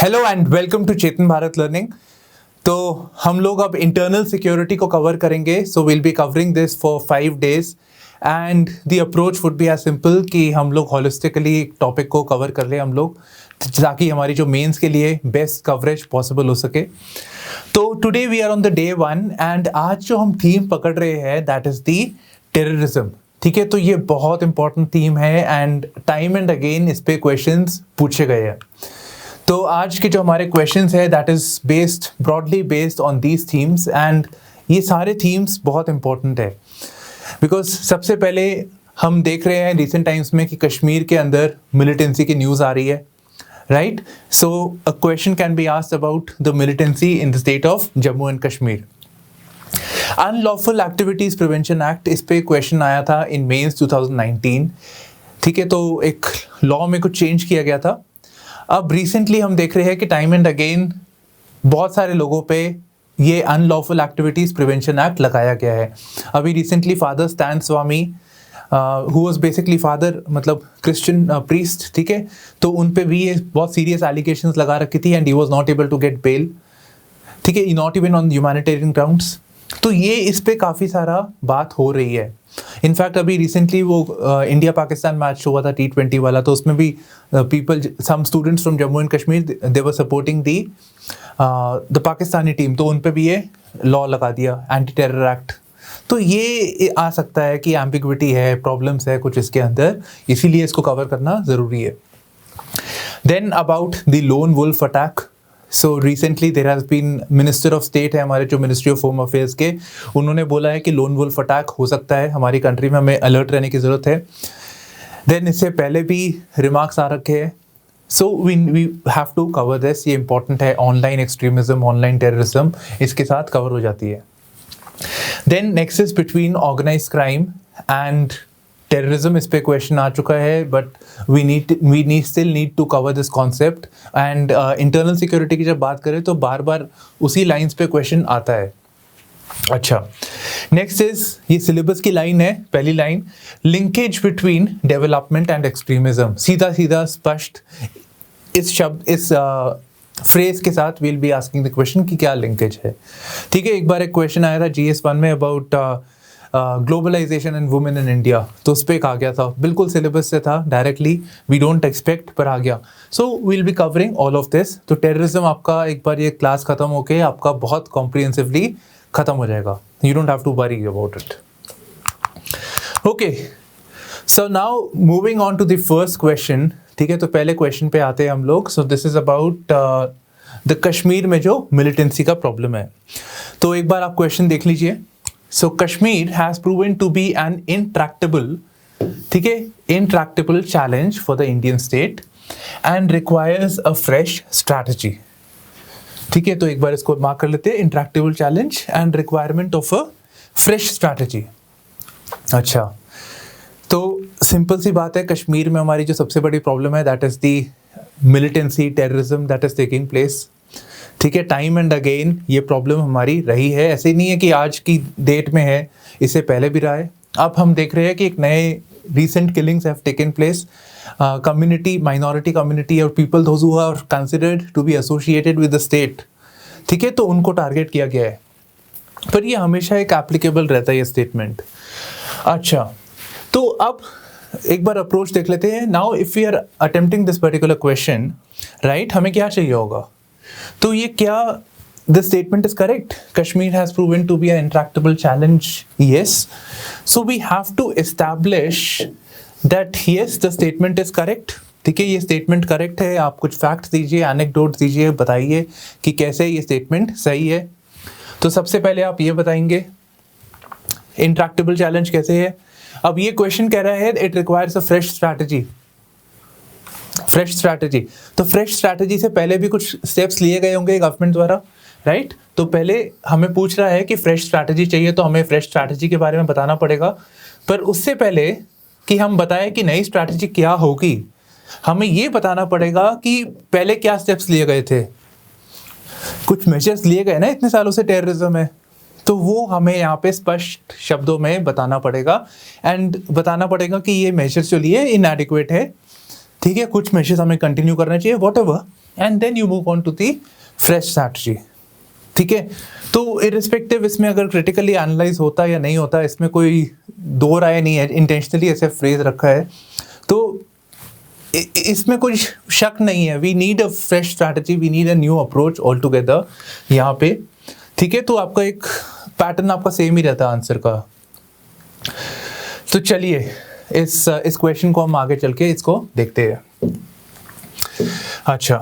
Hello and welcome to Chetan Bharat learning. तो हम लोग अब इंटरनल सिक्योरिटी को कवर करेंगे। So will be covering this for 5 days and the approach would be as simple कि हम लोग हॉलिस्टिकली टॉपिक को कवर कर ले हम लोग, ताकि हमारी जो मेंस के लिए बेस्ट कवरेज पॉसिबल हो सके। तो today we are on the day 1 and आज जो हम थीम पकड़ रहे हैं दैट इज द टेररिज्म। ठीक है, तो ये बहुत इंपॉर्टेंट थीम है एंड टाइम एंड अगेन इस पे क्वेश्चंस पूछे गए हैं। तो आज के जो हमारे क्वेश्चंस है that is based broadly based on these themes and ये सारे थीम्स बहुत इंपॉर्टेंट है बिकॉज सबसे पहले हम देख रहे हैं रिसेंट टाइम्स में कि कश्मीर के अंदर मिलिटेंसी की न्यूज़ आ रही है, right. So a question can be asked about the militancy in the state of Jammu and Kashmir. Unlawful activities prevention act, इस पे क्वेश्चन आया था इन मेंस 2019। ठीक है, तो एक लॉ में कुछ चेंज किया गया था। अब रिसेंटली हम देख रहे हैं कि टाइम एंड अगेन बहुत सारे लोगों पे ये अनलॉफुल एक्टिविटीज प्रिवेंशन एक्ट लगाया गया है। अभी recently father Stan Swami who was basically father मतलब क्रिश्चियन प्रीस्ट, ठीक है, तो उन पे भी ये बहुत सीरियस एलिगेशंस लगा रखी थी and he was not able to get bail. ठीक है, not even on humanitarian grounds. तो ये इस पे काफ़ी सारा बात हो रही है। इनफैक्ट अभी रिसेंटली वो इंडिया पाकिस्तान मैच हुआ था T20 वाला, तो उसमें भी people some students from Jammu and Kashmir they were supporting the Pakistani team, तो उन पे भी ये लॉ लगा दिया एंटी टेरर एक्ट। तो ये आ सकता है कि एम्बिग्विटी है, प्रॉब्लम्स है कुछ इसके अंदर, इसीलिए इसको कवर करना ज़रूरी है। Then about the lone wolf attack. So recently there has been minister of state है हमारे जो मिनिस्ट्री ऑफ होम अफेयर्स के, उन्होंने बोला है कि लोन वुल्फ अटैक हो सकता है हमारी कंट्री में, हमें अलर्ट रहने की ज़रूरत है। देन इससे पहले भी रिमार्क्स आ रखे हैं। So we have to cover this, ये इंपॉर्टेंट है। ऑनलाइन एक्सट्रीमिज्म, ऑनलाइन टेररिज्म इसके साथ कवर हो जाती है। Then nexus between organise crime and terrorism, इस पे क्वेश्चन आ चुका है, but we still need to cover this concept and internal security की जब बात करें तो बार बार उसी लाइंस पे क्वेश्चन आता है। अच्छा, नेक्स्ट इज ये सिलेबस की लाइन है, पहली line, linkage between development and extremism. सीधा सीधा स्पष्ट इस शब्द इस फ्रेज के साथ will be asking the question कि क्या लिंकेज है। ठीक है, एक बार एक क्वेश्चन आया था GS1 में about globalisation and women in India, तो उस पर आ गया था, बिल्कुल सिलेबस से था, डायरेक्टली वी डोंट एक्सपेक्ट पर आ गया। सो will be covering all of this. तो टेररिज्म आपका एक बार ये क्लास खत्म होके आपका बहुत कॉम्प्रिहेंसिवली खत्म हो जाएगा, you don't have to worry about it. Okay, so now moving on to the first question. ठीक है, तो पहले क्वेश्चन पे आते हैं हम लोग। So this is about the Kashmir में जो मिलिटेंसी का प्रॉब्लम है। तो एक बार आप क्वेश्चन देख लीजिए। So Kashmir has proven to be an intractable, ठीक है, intractable challenge for the Indian state and requires a fresh strategy. ठीक है, तो एक बार इसको मार्क कर लेते हैं, intractable challenge and requirement of a fresh strategy। अच्छा, तो सिंपल सी बात है, कश्मीर में हमारी जो सबसे बड़ी प्रॉब्लम है that is the militancy terrorism that is taking place. ठीक है, टाइम एंड अगेन ये प्रॉब्लम हमारी रही है, ऐसे नहीं है कि आज की डेट में है, इससे पहले भी रहा है। अब हम देख रहे हैं कि एक नए recent killings have taken place, community, minority community और people those who are considered to be associated with the state, ठीक है, तो उनको टारगेट किया गया है। पर ये हमेशा एक एप्लीकेबल रहता है ये स्टेटमेंट। अच्छा, तो अब एक बार अप्रोच देख लेते हैं। Now if we are attempting this particular question, right, हमें क्या चाहिए होगा? तो ये क्या the statement is correct? Kashmir has proven to be an intractable challenge. Yes. So we have to establish that yes, the statement is correct. ठीक है, ये statement correct है। आप कुछ facts दीजिए, anecdotes दीजिए, बताइए कि कैसे ये statement सही है। तो सबसे पहले आप ये बताएंगे intractable challenge कैसे है। अब ये क्वेश्चन कह रहा है it requires a fresh strategy। Fresh strategy, तो फ्रेश स्ट्रैटेजी से पहले भी कुछ स्टेप्स लिए गए होंगे गवर्नमेंट द्वारा, राइट। तो पहले हमें पूछ रहा है कि फ्रेश स्ट्रैटेजी चाहिए, तो हमें फ्रेश स्ट्रैटेजी के बारे में बताना पड़ेगा। पर उससे पहले कि हम बताएं कि नई स्ट्रैटेजी क्या होगी, हमें ये बताना पड़ेगा कि पहले क्या स्टेप्स लिए गए थे। कुछ मेजर्स लिए गए ना इतने सालों से टेररिज्म में, तो वो हमें यहाँ पे स्पष्ट शब्दों में बताना पड़ेगा एंड बताना पड़ेगा कि ये मेजर्स जो लिए इनएडिक्वेट है। ठीक है, कुछ मेजर्स हमें कंटिन्यू करना चाहिए, whatever, and then you move on to the fresh strategy. ठीक है, तो इरिस्पेक्टिव इसमें अगर क्रिटिकली एनालाइज होता या नहीं होता, इसमें कोई दो राय नहीं है, इंटेंशनली ऐसे फ्रेज रखा है, तो इसमें कोई शक नहीं है। We need a fresh strategy, we need a new approach all together यहाँ पे। ठीक है, तो आपका एक पैटर्न आपका सेम ही रहता है आंसर का। तो चलिए इस क्वेश्चन को हम आगे चल के इसको देखते हैं। अच्छा,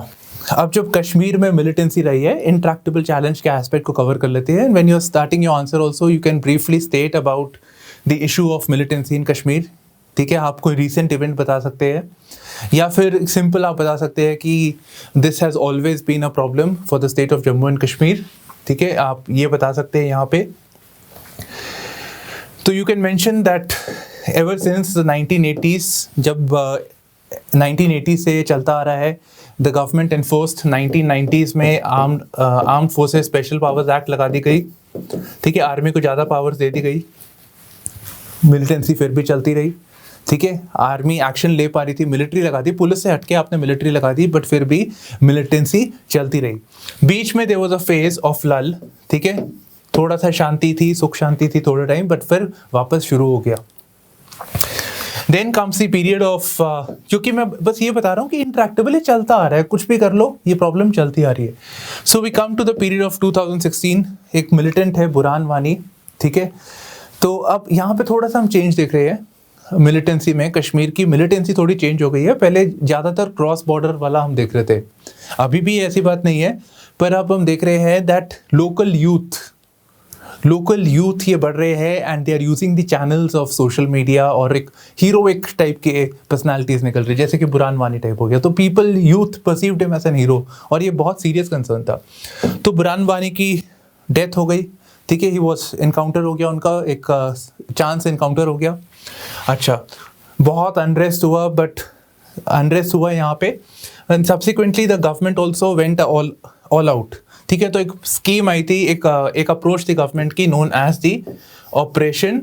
अब जब कश्मीर में मिलिटेंसी रही है, इंट्रैक्टेबल चैलेंज के एस्पेक्ट को कवर कर लेते हैं। When you are starting your answer also you can briefly state about the issue of militancy in Kashmir. ठीक है, आप कोई रीसेंट इवेंट बता सकते हैं, या फिर सिंपल आप बता सकते हैं कि this has always been a problem for the state of Jammu and Kashmir. ठीक है, आप ये बता सकते हैं यहाँ पे। तो you can mention that ever since the 1980s, जब 1980 से चलता आ रहा है, द गवर्नमेंट एनफोर्स्ड 1990s में armed forces special powers act लगा दी गई। ठीक है, आर्मी को ज़्यादा पावर्स दे दी गई, मिलिटेंसी फिर भी चलती रही। ठीक है, आर्मी एक्शन ले पा रही थी, मिलिट्री लगा दी, पुलिस से हटके आपने मिलिट्री लगा दी, बट फिर भी मिलिटेंसी चलती रही। बीच में there was a phase of lull. ठीक है, थोड़ा सा शांति थी, सुख शांति थी थोड़ा टाइम, बट फिर वापस शुरू हो गया। Then comes the period of, क्योंकि मैं बस ये बता रहा हूँ कि इंट्रैक्टेबल चलता आ रहा है, कुछ भी कर लो ये प्रॉब्लम चलती आ रही है। So we come to the period of 2016। एक मिलिटेंट है बुरहान वानी। ठीक है, तो अब यहाँ पे थोड़ा सा हम चेंज देख रहे हैं मिलिटेंसी में। कश्मीर की मिलिटेंसी थोड़ी चेंज हो गई है, पहले ज़्यादातर क्रॉस बॉर्डर वाला हम देख रहे थे, अभी भी ऐसी बात नहीं है, पर अब हम देख रहे हैं दैट लोकल यूथ ये बढ़ रहे हैं and they are using the channels of social media, और एक हीरोइक टाइप के पर्सनालिटीज निकल रही है, जैसे कि बुरहान वानी टाइप हो गया। तो people, youth perceived him as an hero, और ये बहुत सीरियस कंसर्न था। तो बुरहान वानी की डेथ हो गई। ठीक है, ही वॉज इनकाउंटर हो गया, उनका एक चांस इनकाउंटर हो गया। अच्छा, बहुत अनरेस्ट हुआ, बट अनरेस्ट हुआ यहाँ पे, and subsequently the government also went all out. ठीक है, तो एक स्कीम आई थी, एक अप्रोच थी गवर्नमेंट की, known as the operation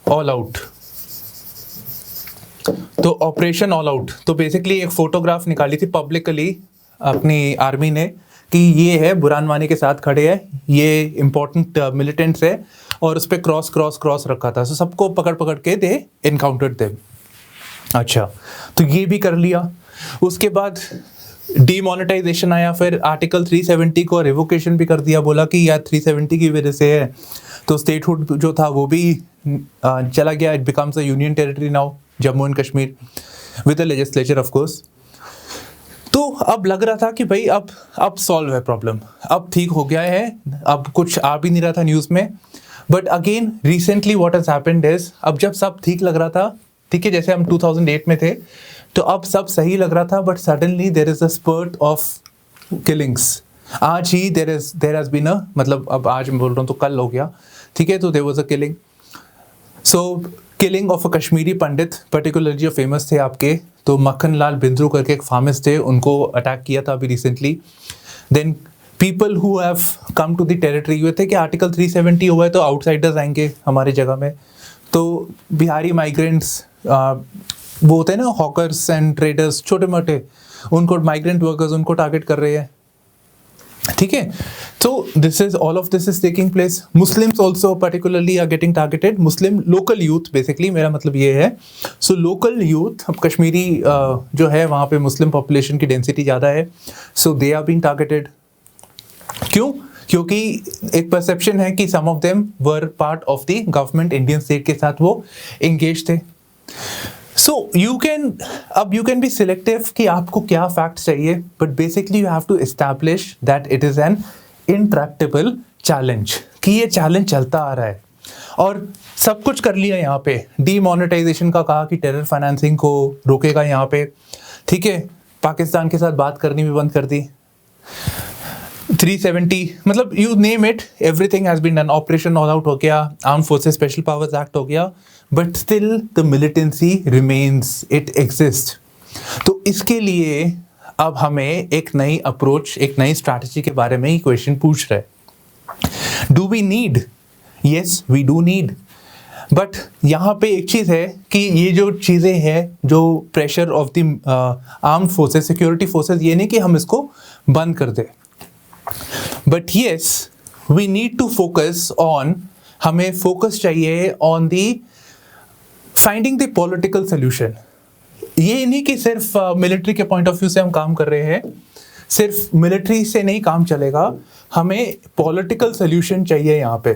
all out. तो ऑपरेशन ऑल आउट, तो बेसिकली एक फोटोग्राफ निकाली थी पब्लिकली अपनी आर्मी ने कि ये है बुरहान वानी के साथ खड़े हैं, ये इंपॉर्टेंट मिलिटेंट्स है, और उस पर क्रॉस रखा था। सो सबको पकड़ के दे एनकाउंटर थे। अच्छा, तो ये भी कर लिया। उसके बाद डीमोनेटाइजेशन आया, फिर आर्टिकल 370 को रिवोकेशन भी कर दिया, बोला कि यार 370 की वजह से है, तो स्टेटहुड जो था वो भी चला गया। It becomes a union territory now, Jammu and Kashmir, with the legislature of course. तो अब लग रहा था कि भाई अब सॉल्व है प्रॉब्लम, अब ठीक हो गया है, अब कुछ आ भी नहीं रहा था न्यूज़ में। But again recently what has happened is, अब जब सब ठीक लग रहा था, ठीक है, जैसे हम 2008 में थे, तो अब सब सही लग रहा था, but suddenly there is a spurt of killings. आज ही देयर हैज बीन अ, मतलब अब आज मैं बोल रहा हूँ तो कल हो गया। ठीक है, तो there was a killing. So killing of a Kashmiri pandit, particularly जो फेमस थे आपके, तो मक्खन लाल बिंद्रू करके एक फार्मिस्ट थे, उनको अटैक किया था अभी recently. Then people who have come to the territory, ये थे कि आर्टिकल 370 हुआ है तो आउटसाइडर्स आएंगे हमारे जगह में। तो बिहारी माइग्रेंट्स, वो होते हैं ना हॉकर्स एंड ट्रेडर्स, छोटे मोटे, उनको माइग्रेंट वर्कर्स उनको टारगेट कर रहे हैं। ठीक है, तो this is all of this is taking place. Muslims also particularly are getting targeted, Muslim local youth, basically मेरा मतलब ये है। सो लोकल यूथ, अब कश्मीरी जो है वहाँ पे मुस्लिम पॉपुलेशन की डेंसिटी ज़्यादा है, so they are being targeted. क्यों? क्योंकि एक परसेप्शन है कि some of them were part of the government, Indian state के साथ वो एंगेज थे। So you can be selective कि आपको क्या फैक्ट्स चाहिए, but basically you have to establish that it is an intractable challenge, कि ये चैलेंज चलता आ रहा है। और सब कुछ कर लिया यहाँ पे, डीमोनेटाइजेशन का कहा कि टेरर फाइनेंसिंग को रोकेगा यहाँ पे। ठीक है, पाकिस्तान के साथ बात करनी भी बंद कर दी। 370, मतलब you name it, everything has been done. Operation all out हो गया, arm forces special powers act हो गया, but still the militancy remains, it exist. तो इसके लिए अब हमें एक नई अप्रोच, एक नई स्ट्रैटेजी के बारे में ही क्वेश्चन पूछ रहा है। Do we need? Yes, we do need. But यहाँ पे एक चीज़ है कि ये जो चीज़ें हैं, जो pressure of the armed forces, security forces, ये नहीं कि हम इसको बंद कर दें, but yes we need to focus on, हमें फोकस चाहिए on the finding the political solution. ये नहीं कि सिर्फ मिलिट्री के पॉइंट ऑफ व्यू से हम काम कर रहे हैं, सिर्फ मिलिट्री से नहीं काम चलेगा, हमें पॉलिटिकल सोल्यूशन चाहिए यहाँ पे।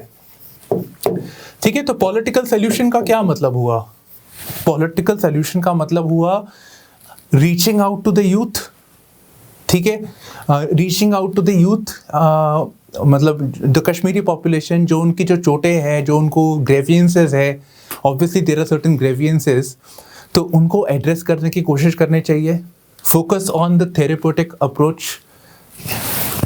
ठीक है, तो पॉलिटिकल सोल्यूशन का क्या मतलब हुआ? पॉलिटिकल सोल्यूशन का मतलब हुआ reaching out to the youth. ठीक है, reaching out to the youth, मतलब द कश्मीरी पॉपुलेशन, जो उनकी जो चोटें हैं, जो उनको ग्रेवियंसेस है, obviously there are certain grievances, तो उनको एड्रेस करने की कोशिश करनी चाहिए। Focus on the therapeutic approach,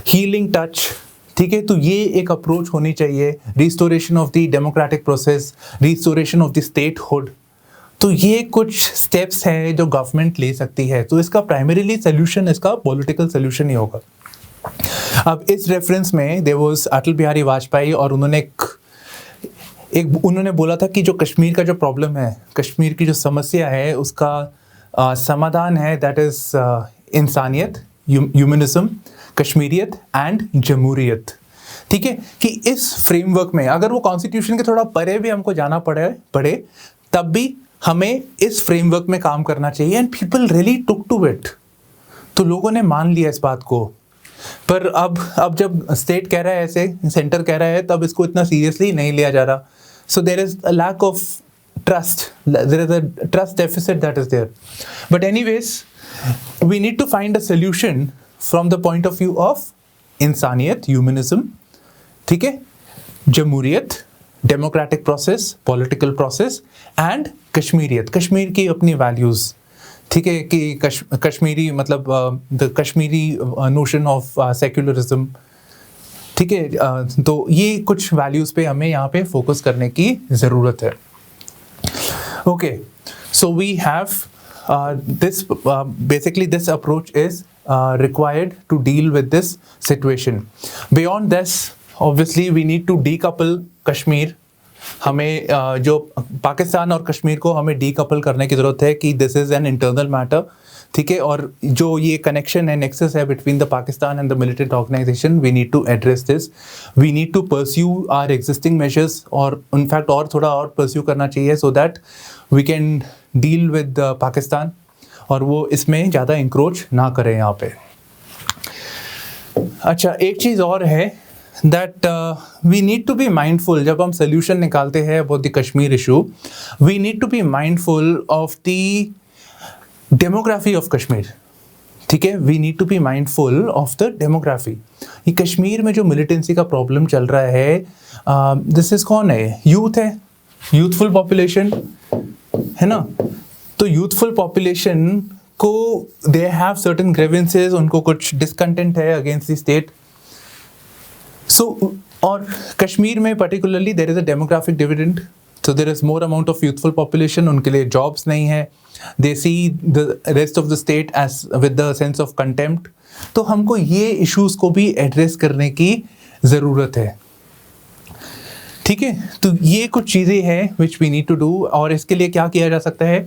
healing touch. ठीक है, तो ये एक अप्रोच होनी चाहिए। Restoration of the democratic process, restoration of the statehood. तो ये कुछ स्टेप्स हैं जो गवर्नमेंट ले सकती है। तो इसका प्राइमरीली सोल्यूशन, इसका पॉलिटिकल सोल्यूशन ही होगा। अब इस रेफरेंस में देयर वाज अटल बिहारी वाजपेयी, और उन्होंने उन्होंने बोला था कि जो कश्मीर का जो प्रॉब्लम है, कश्मीर की जो समस्या है, उसका समाधान है, दैट इज इंसानियत, ह्यूमनिज्म, कश्मीरियत एंड जमहूरियत। ठीक है, कि इस फ्रेमवर्क में अगर वो कॉन्स्टिट्यूशन के थोड़ा परे भी हमको जाना पड़े तब भी हमें इस फ्रेमवर्क में काम करना चाहिए। And people really took to it, तो लोगों ने मान लिया इस बात को। पर अब जब स्टेट कह रहा है ऐसे, सेंटर कह रहा है, तब इसको इतना सीरियसली नहीं लिया जा रहा। So there is a lack of trust, there is a trust deficit that is there. But anyways we need to find a solution from the point of view of इंसानियत, ह्यूमनिज्म, ठीक है, जमहूरियत, democratic process, political process and Kashmiriyat, Kashmir की अपनी values. ठीक है, कि कश्मीरी मतलब the Kashmiri notion of secularism. ठीक है, तो ये कुछ वैल्यूज़ पे हमें यहाँ पे फोकस करने की ज़रूरत है। Okay, so we have this basically this approach is required to deal with this situation. Beyond this, obviously we need to decouple Kashmir. हमें जो पाकिस्तान और कश्मीर को हमें डीकपल करने की ज़रूरत है कि this is an internal matter. ठीक है, और जो ये कनेक्शन है, नेक्सस है between the Pakistan and the militant organisation, we need to address this. We need to pursue our existing measures, और इनफैक्ट और थोड़ा और परस्यू करना चाहिए, so that we can deal with Pakistan और वो इसमें ज़्यादा इंक्रोच ना करें यहाँ पे। अच्छा, एक चीज़ और है that we need to be mindful, जब हम solution निकालते हैं about the Kashmir issue, we need to be mindful of the demography of Kashmir. ठीक है, we need to be mindful of the demography. ये कश्मीर में जो militancy का problem चल रहा है, this is कौन है? Youth है, youthful population है ना? तो youthful population को they have certain grievances, उनको कुछ discontent है against the state. So, और कश्मीर में particularly there is a demographic dividend, so there is more amount of youthful population, उनके लिए jobs नहीं है, they see the rest of the state as with the sense of contempt. तो हमको ये issues को भी address करने की ज़रूरत है। ठीक है, तो ये कुछ चीज़ें हैं which we need to do, और इसके लिए क्या किया जा सकता है?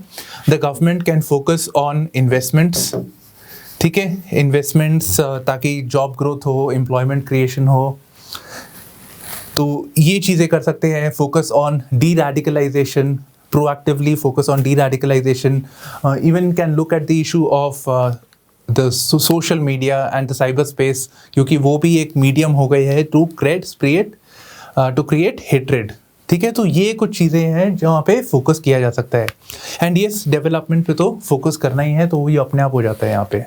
The government can focus on investments. ठीक है, investments ताकि job growth हो, employment creation हो, तो ये चीज़ें कर सकते हैं। Focus on deradicalisation, proactively focus on deradicalisation, even can look at the issue of the social media and the cyber space, क्योंकि वो भी एक मीडियम हो गई है टू क्रिएट हेट्रेड। ठीक है, तो ये कुछ चीज़ें हैं जहाँ पे फोकस किया जा सकता है। एंड यस, डेवलपमेंट पे तो फोकस करना ही है, तो ये अपने आप हो जाता है यहाँ पे।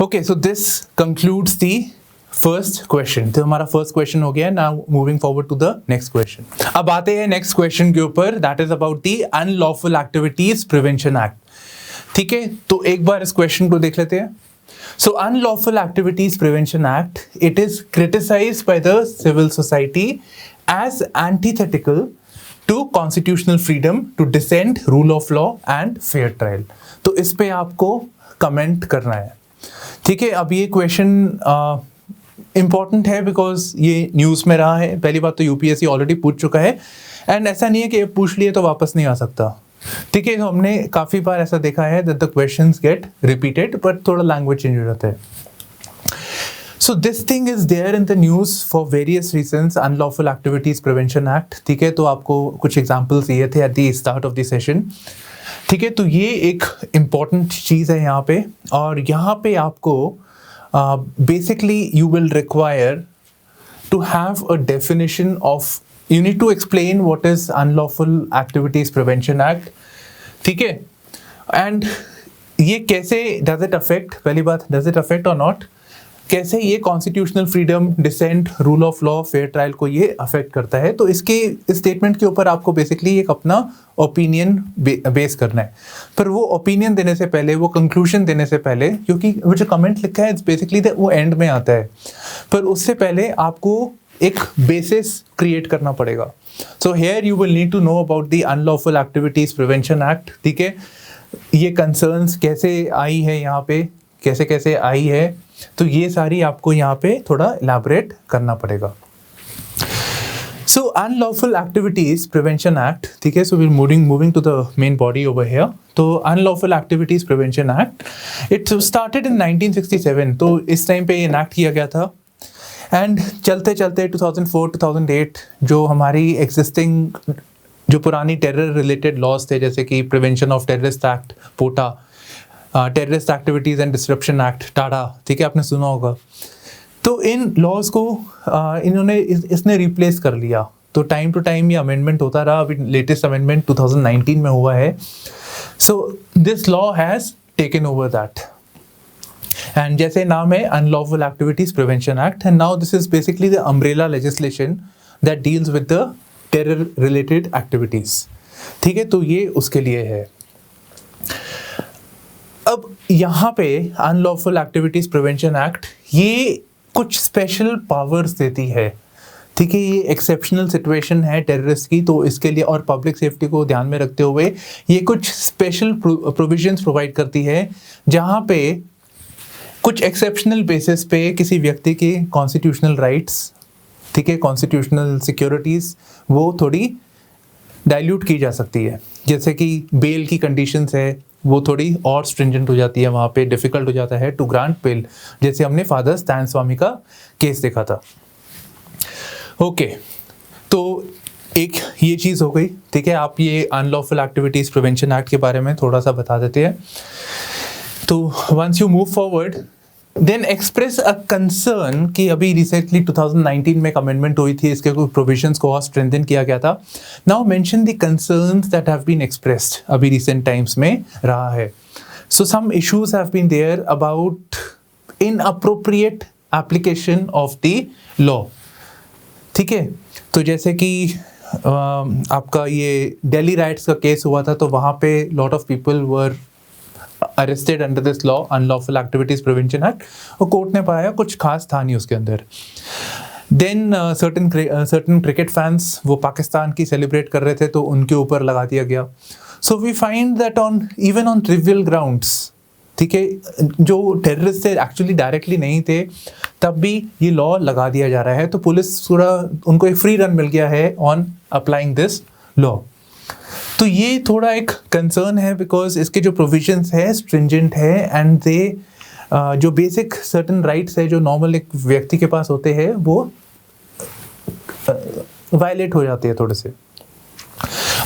Okay, so this concludes the first question. तो हमारा फर्स्ट क्वेश्चन हो गया। Now moving forward to the next question. अब आते हैं नेक्स्ट क्वेश्चन के ऊपर, that is about the unlawful activities prevention act. ठीक है, तो एक बार इस क्वेश्चन को देख लेते हैं। So unlawful activities prevention act, it is criticised by the civil society as antithetical to constitutional freedom to dissent, rule of law and fair trial. तो इस पे आपको कमेंट करना है। ठीक है, अब ये क्वेश्चन इम्पॉर्टेंट है बिकॉज ये न्यूज़ में रहा है। पहली बात तो यूपीएससी ऑलरेडी पूछ चुका है, एंड ऐसा नहीं है कि पूछ लिए तो वापस नहीं आ सकता, ठीक है। तो हमने काफ़ी बार ऐसा देखा है that the questions get repeated but थोड़ा लैंग्वेज चेंज हो जाता है। So this thing is there in the news for various reasons, Unlawful Activities Prevention Act, ठीक है। तो आपको कुछ एग्जांपल्स दिए थे at the start of the session, ठीक है। तो ये एक इम्पॉर्टेंट चीज़ है यहाँ पे, और यहाँ पे आपको basically you will require to have a definition of, you need to explain what is Unlawful Activities Prevention Act, ठीक है। एंड ये कैसे does it affect, पहली बात does it affect or not, कैसे ये constitutional freedom, dissent, rule of law, fair trial को ये अफेक्ट करता है। तो इसके स्टेटमेंट के ऊपर आपको बेसिकली एक अपना ओपिनियन बेस करना है। पर वो ओपिनियन देने से पहले, वो कंक्लूजन देने से पहले, क्योंकि वो जो कमेंट लिखा है बेसिकली वो एंड में आता है, पर उससे पहले आपको एक बेसिस क्रिएट करना पड़ेगा। So here you will need to know about the unlawful activities prevention act, ठीक है। ये कंसर्न्स कैसे आई है यहाँ पे, कैसे कैसे आई है, तो ये सारी आपको यहाँ पे थोड़ा इलैबोरेट करना पड़ेगा। So unlawful activities prevention act, ठीक है। So we moving to the main body over here. तो unlawful activities prevention act it started in 1967, तो इस टाइम पे इनैक्ट किया गया था। एंड चलते चलते 2004-2008 जो हमारी एग्जिस्टिंग जो पुरानी टेरर रिलेटेड लॉज थे, जैसे कि prevention of terrorist act POTA, terrorist activities and disruption act TADA, ठीक है, आपने सुना होगा। तो इन लॉज को इन्होंने इसने रिप्लेस कर लिया। तो टाइम टू टाइम ये अमेंडमेंट होता रहा। अभी लेटेस्ट अमेंडमेंट 2019 में हुआ है। So this law has taken over that, and जैसे नाम है unlawful activities prevention act, and now this is basically the umbrella legislation that deals with the terror related activities, ठीक है। तो ये उसके लिए है। अब यहाँ पे अनलॉफुल एक्टिविटीज प्रिवेंशन एक्ट ये कुछ स्पेशल पावर्स देती है, ठीक है। ये एक्सेप्शनल सिचुएशन है टेररिस्ट की, तो इसके लिए और पब्लिक सेफ्टी को ध्यान में रखते हुए ये कुछ स्पेशल प्रोविजंस प्रोवाइड करती है, जहाँ पे कुछ एक्सेप्शनल बेसिस पे किसी व्यक्ति के कॉन्स्टिट्यूशनल राइट्स, ठीक है, कॉन्स्टिट्यूशनल सिक्योरिटीज़ वो थोड़ी डाइल्यूट की जा सकती है। जैसे कि बेल की कंडीशंस है वो थोड़ी और स्ट्रिंजेंट हो जाती है, वहाँ पे डिफ़िकल्ट हो जाता है टू ग्रांट बेल, जैसे हमने फादर स्टैन स्वामी का केस देखा था। ओके, तो एक ये चीज़ हो गई, ठीक है। आप ये अनलॉफुल एक्टिविटीज़ प्रिवेंशन एक्ट के बारे में थोड़ा सा बता देते हैं। तो once you move forward then express a concern कि अभी रिसेंटली 2019 में एक अमेंडमेंट हुई थी, इसके कुछ प्रोविजंस को और स्ट्रेंथन किया गया था। Now mention the concerns that have been expressed, अभी रिसेंट टाइम्स में रहा है। So some issues have been there about inappropriate application of the law, ठीक है। तो जैसे कि आपका ये दिल्ली राइट्स का केस हुआ था, तो वहाँ पे lot of people were arrested under this law unlawful activities prevention act, और कोर्ट ने पाया कुछ खास था नहीं उसके अंदर। देन सर्टन क्रिकेट फैंस वो पाकिस्तान की सेलिब्रेट कर रहे थे, तो उनके ऊपर लगा दिया गया। So we find that on even on trivial grounds, ठीक है, जो टेररिस्ट थे एक्चुअली डायरेक्टली नहीं थे, तब भी ये लॉ लगा दिया जा रहा है। तो पुलिस पूरा उनको एक फ्री रन मिल गया है ऑन अप्लाइंग दिस लॉ। तो ये थोड़ा एक कंसर्न है, बिकॉज इसके जो प्रोविजंस है स्ट्रिंजेंट है, एंड दे जो बेसिक सर्टन राइट्स है जो नॉर्मल एक व्यक्ति के पास होते हैं वो वायलेट हो जाते हैं थोड़े से।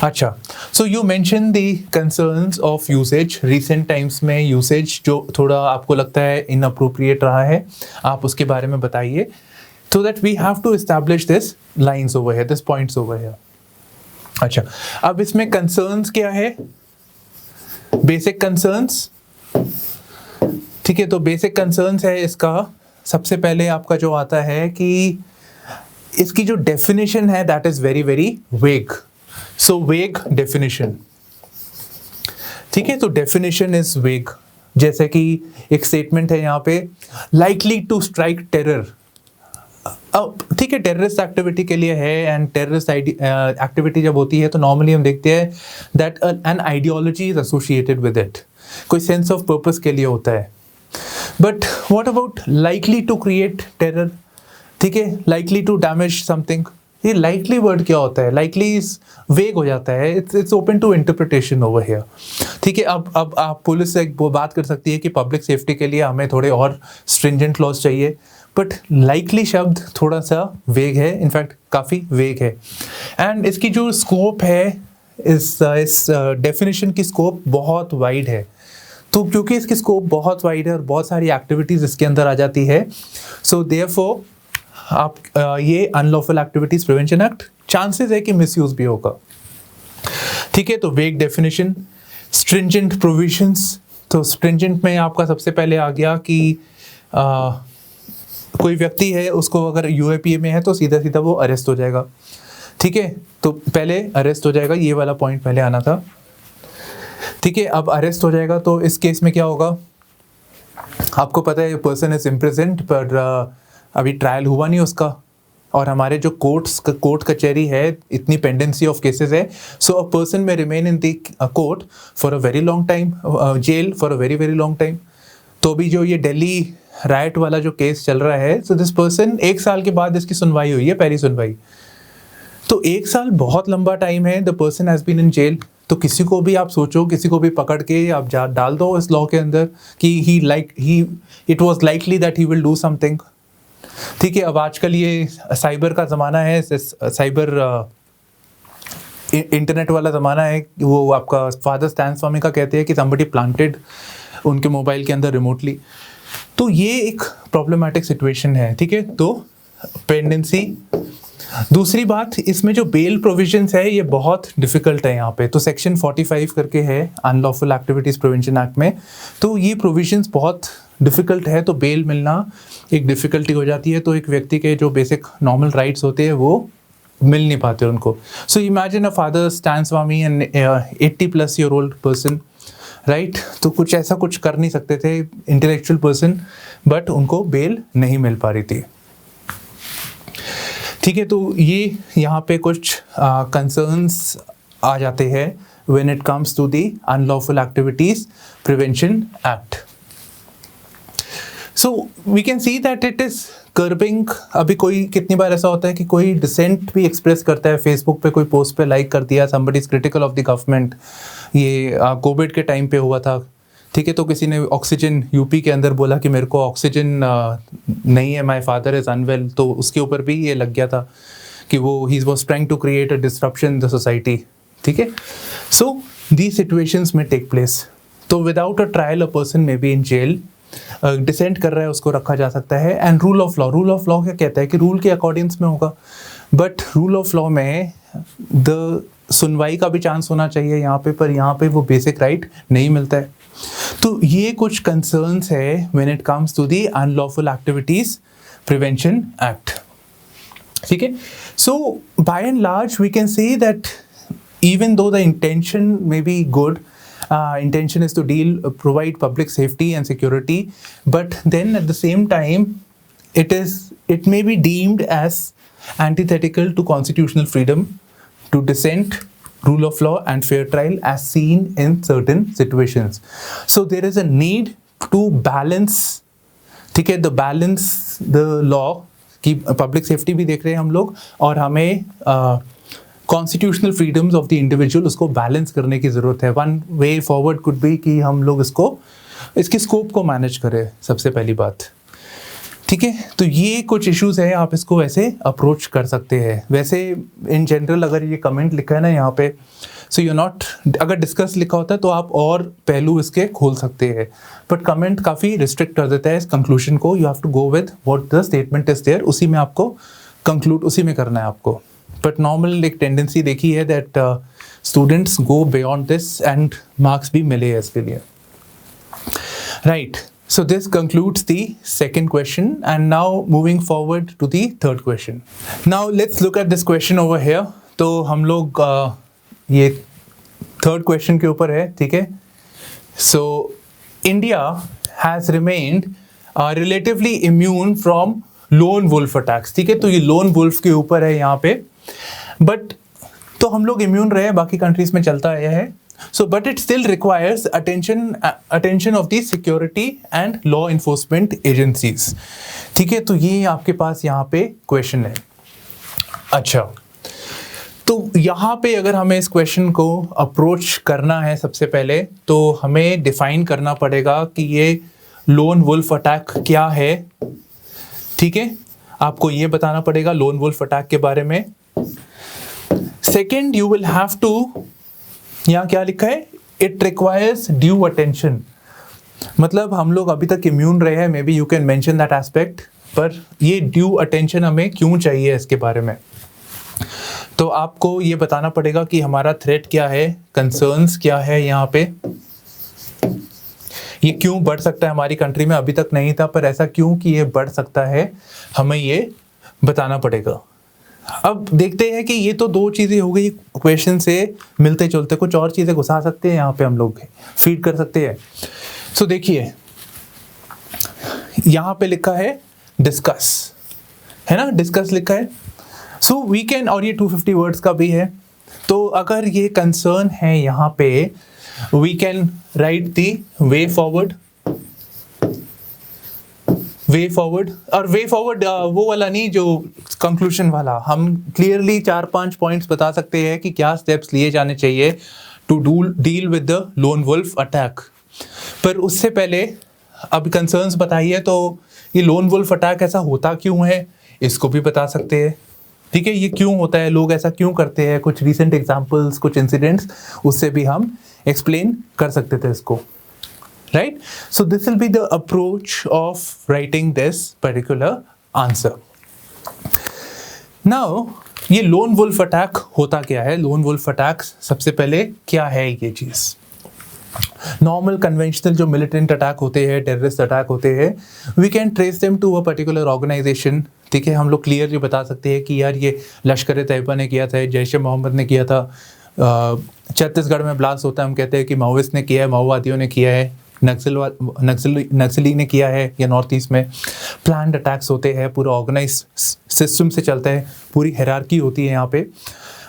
अच्छा, so you mention the concerns of usage, recent times में यूसेज जो थोड़ा आपको लगता है इनअप्रोप्रिएट रहा है, आप उसके बारे में बताइए, so that we have to establish this lines over here, this points over here. अच्छा, अब इसमें कंसर्न्स क्या है, बेसिक कंसर्न्स, ठीक है। तो बेसिक कंसर्न्स है इसका, सबसे पहले आपका जो आता है कि इसकी जो डेफिनेशन है that is very very vague, सो वेग डेफिनेशन, ठीक है। तो डेफिनेशन इज वेग, जैसे कि एक स्टेटमेंट है यहाँ पे, लाइकली टू स्ट्राइक टेरर, ठीक है, टेररिस्ट एक्टिविटी के लिए है, एंड टेररिस्ट एक्टिविटी जब होती है तो नॉर्मली हम देखते हैं that an ideology is associated with it, कोई सेंस ऑफ पर्पस के लिए होता है। But what about likely to create terror, ठीक है, लाइकली टू डैमेज समथिंग, ये लाइकली वर्ड क्या होता है? लाइकली वेग हो जाता है, it's open to interpretation over here. ठीक है, अब आप पुलिस से वो बात कर सकती है कि पब्लिक सेफ्टी के लिए हमें थोड़े और स्ट्रिंजेंट लॉज चाहिए, बट लाइकली शब्द थोड़ा सा वेग है, इनफैक्ट काफ़ी वेग है। एंड इसकी जो स्कोप है, इस डेफिनेशन की स्कोप बहुत वाइड है। तो क्योंकि इसकी स्कोप बहुत वाइड है और बहुत सारी एक्टिविटीज़ इसके अंदर आ जाती है, सो देयरफॉर आप ये unlawful activities prevention act chances है कि मिसयूज भी होगा। ठीक है, तो वेग डेफिनेशन, स्ट्रिंजेंट प्रोविजंस। तो स्ट्रिंजेंट में आपका सबसे पहले आ गया कि कोई व्यक्ति है, उसको अगर यूएपीए में है तो सीधा सीधा वो अरेस्ट हो जाएगा। ठीक है, तो पहले अरेस्ट हो जाएगा, ये वाला पॉइंट पहले आना था। ठीक है, अब अरेस्ट हो जाएगा तो इस केस में क्या होगा? आपको पता है पर्सन इज इम्प्रिजन्ड, पर अभी ट्रायल हुआ नहीं उसका, और हमारे जो कोर्ट कचहरी है, इतनी पेंडेंसी ऑफ केसेस है, so a person may remain in the court for a very long time, jail for a very very long time. तो अभी जो ये दिल्ली राइट वाला जो केस चल रहा है, सो दिस पर्सन 1 साल के बाद इसकी सुनवाई हुई है, पहली सुनवाई। तो 1 साल बहुत लंबा टाइम है, the person has been in jail. तो किसी को भी आप सोचो, किसी को भी पकड़ के आप डाल दो इस लॉ के अंदर कि it was likely that he will do something. ठीक है, अब आजकल ये साइबर का ज़माना है, साइबर इंटरनेट वाला ज़माना है। वो आपका फादर स्टैन स्वामी का कहते हैं कि somebody प्लांटेड उनके मोबाइल के अंदर रिमोटली। तो ये एक प्रॉब्लमेटिक सिचुएशन है। ठीक है, तो पेंडेंसी। दूसरी बात, इसमें जो बेल प्रोविजंस है ये बहुत डिफ़िकल्ट है यहाँ पे। तो सेक्शन 45 करके है अनलॉफुल एक्टिविटीज़ प्रिवेंशन एक्ट में, तो ये प्रोविजंस बहुत डिफ़िकल्ट है, तो बेल मिलना एक डिफ़िकल्टी हो जाती है। तो एक व्यक्ति के जो बेसिक नॉर्मल राइट्स होते हैं वो मिल नहीं पाते उनको। So imagine a father Stan Swami and 80+ year old person, right? तो कुछ ऐसा कुछ कर नहीं सकते थे, इंटेलेक्चुअल पर्सन, बट उनको बेल नहीं मिल पा रही थी। ठीक है, तो ये यहाँ पे कुछ कंसर्न्स आ जाते हैं when it comes to the unlawful activities prevention act. So we can see that it is curbing. अभी कोई कितनी बार ऐसा होता है कि कोई डिसेंट भी एक्सप्रेस करता है फेसबुक पे, कोई पोस्ट पे लाइक कर दिया, somebody is critical of the government. ये कोविड के टाइम पे हुआ था। ठीक है, तो किसी ने ऑक्सीजन यूपी के अंदर बोला कि मेरे को ऑक्सीजन नहीं है, माय फादर इज़ अनवेल, तो उसके ऊपर भी ये लग गया था कि वो he was trying to create a disruption in the society. ठीक है, so these situations may take place. तो without a trial a person may be in jail. Dissent कर रहा है उसको रखा जा सकता है। एंड रूल ऑफ लॉ क्या कहता है कि रूल के अकॉर्डिंग्स में होगा, बट रूल ऑफ लॉ में द सुनवाई का भी चांस होना चाहिए यहाँ पे, पर यहाँ पे वो बेसिक राइट नहीं मिलता है। तो ये कुछ कंसर्न्स है when it comes to the unlawful activities prevention act. ठीक है, so by and large we can say that even though the intention may be good, intention is to provide public safety and security, but then at the same time it may be deemed as antithetical to constitutional freedom to dissent, rule of law and fair trial as seen in certain situations. So there is a need to balance, ठीक है, balance the law कि public safety भी देख रहे हैं हम लोग, और हमें constitutional freedoms of the individual उसको बैलेंस करने की ज़रूरत है। One way forward could be कि हम लोग इसकी स्कोप को मैनेज करें, सबसे पहली बात। ठीक है, तो ये कुछ इश्यूज हैं, आप इसको ऐसे अप्रोच कर सकते हैं। वैसे इन जनरल अगर ये कमेंट लिखा है ना यहाँ पे, सो यू नॉट, अगर डिस्कस लिखा होता है तो आप और पहलू इसके खोल सकते हैं, बट कमेंट काफ़ी रिस्ट्रिक्ट कर देता है इस कंक्लूजन को। You have to go with what the statement is there, उसी में आपको कंक्लूड उसी में करना है आपको। बट नॉर्मल एक टेंडेंसी देखी है that students go beyond this and marks भी मिले हैं इसके लिए, right? So this concludes the second question, and now moving forward to the third question. Now let's look at this question over here. तो हम लोग ये third question के ऊपर है, ठीक है? So India has remained relatively immune from lone wolf attacks, ठीक है? तो ये lone wolf के ऊपर है यहाँ पे, but तो हम लोग immune रहे, बाकी countries में चलता आया है। So, but it still requires attention of the security and law enforcement agencies. ठीक है, तो ये आपके पास यहाँ पे क्वेश्चन है। अच्छा, तो यहाँ पे अगर हमें इस क्वेश्चन को अप्रोच करना है सबसे पहले तो हमें डिफाइन करना पड़ेगा कि ये लोन वुल्फ अटैक क्या है। ठीक है, आपको ये बताना पड़ेगा लोन वुल्फ अटैक के बारे में। Second, you will have to, यहाँ क्या लिखा है, इट रिक्वायर्स ड्यू अटेंशन। मतलब हम लोग अभी तक इम्यून रहे हैं, may be you can mention that aspect, पर ये ड्यू अटेंशन हमें क्यों चाहिए इसके बारे में। तो आपको ये बताना पड़ेगा कि हमारा थ्रेट क्या है, कंसर्न्स क्या है, यहाँ पे ये क्यों बढ़ सकता है हमारी कंट्री में, अभी तक नहीं था पर ऐसा क्यों कि ये बढ़ सकता है, हमें ये बताना पड़ेगा। अब देखते हैं कि ये तो दो चीज़ें हो गई क्वेश्चन से मिलते जुलते, कुछ और चीज़ें घुसा सकते हैं यहाँ पे, हम लोग फीड कर सकते हैं। सो देखिए यहाँ पे लिखा है डिस्कस, है ना, डिस्कस लिखा है। सो वी कैन, और ये 250 वर्ड्स का भी है, तो अगर ये कंसर्न है यहाँ पे we can write the way forward. Way forward, और वे फॉरवर्ड वो वाला नहीं जो कंक्लूजन वाला, हम क्लियरली 4-5 पॉइंट्स बता सकते हैं कि क्या स्टेप्स लिए जाने चाहिए to deal with the lone wolf attack. पर उससे पहले अब कंसर्न्स बताइए, तो ये लोन वुल्फ अटैक ऐसा होता क्यों है इसको भी बता सकते हैं। ठीक है, ये क्यों होता है, लोग ऐसा क्यों करते हैं, कुछ रिसेंट एग्जांपल्स, कुछ इंसिडेंट्स, उससे भी हम एक्सप्लेन कर सकते थे इसको, right. So this will be the approach of writing this particular answer. Now ये लोन वुल्फ अटैक होता क्या है, लोन वुल्फ अटैक सबसे पहले क्या है ये चीज़। नॉर्मल कन्वेंशनल जो मिलिटेंट अटैक होते हैं, टेररिस्ट अटैक होते हैं, we can trace them to a particular organisation. ठीक है, हम लोग क्लियरली बता सकते हैं कि यार ये लश्कर तैयबा ने किया था, जैश ए मोहम्मद ने किया था, छत्तीसगढ़ में ब्लास्ट होता है, हम कहते हैं कि माओविस्ट ने किया है, माओवादियों ने किया है, नक्सली ने किया है, या नॉर्थ ईस्ट में प्लान्ड अटैक्स होते हैं, पूरा ऑर्गेनाइज सिस्टम से चलता है, पूरी हायरार्की होती है यहाँ पे।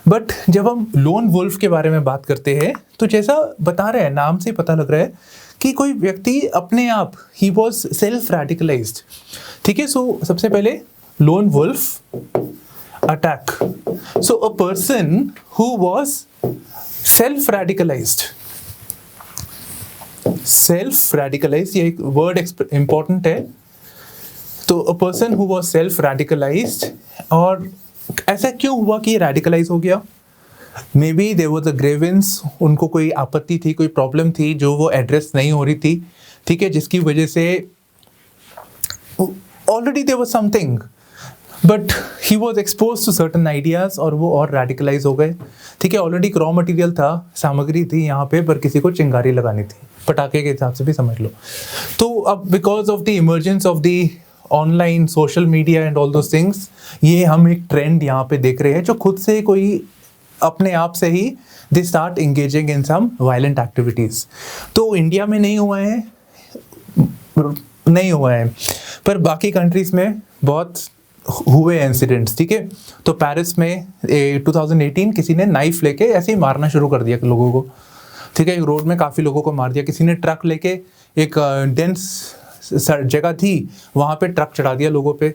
बट जब हम लोन वुल्फ के बारे में बात करते हैं तो जैसा बता रहे हैं, नाम से पता लग रहा है कि कोई व्यक्ति अपने आप, ही वॉज सेल्फ रेडिकलाइज्ड। ठीक है, सो सबसे पहले lone wolf attack, so a person who was self radicalised. Self radicalise, ये एक वर्ड इंपॉर्टेंट है। तो a person who was self radicalised, और ऐसा क्यों हुआ कि ये रेडिकलाइज हो गया, maybe there was a grievance, उनको कोई आपत्ति थी, कोई प्रॉब्लम थी जो वो एड्रेस नहीं हो रही थी। ठीक है, जिसकी वजह से already there was something, but he was expose to certain ideas और वो और रेडिकलाइज हो गए। ठीक है, ऑलरेडी रॉ मटेरियल था, सामग्री थी यहाँ पे, पर किसी को चिंगारी लगानी थी, पटाखे के हिसाब से भी समझ लो। तो अब because of the emergence of the online social media and all those things, ये हम एक ट्रेंड यहाँ पे देख रहे हैं, जो खुद से कोई अपने आप से ही they start engaging in some violent activities. तो इंडिया में नहीं हुआ है, पर बाकी कंट्रीज़ में बहुत हुए इंसिडेंट्स। ठीक है, तो पेरिस में 2018 किसी ने नाइफ लेके ऐसे ही मारना शुरू कर दिया लोगों को। ठीक है, एक रोड में काफ़ी लोगों को मार दिया, किसी ने ट्रक लेके, एक डेंस जगह थी वहाँ पे ट्रक चढ़ा दिया लोगों पे।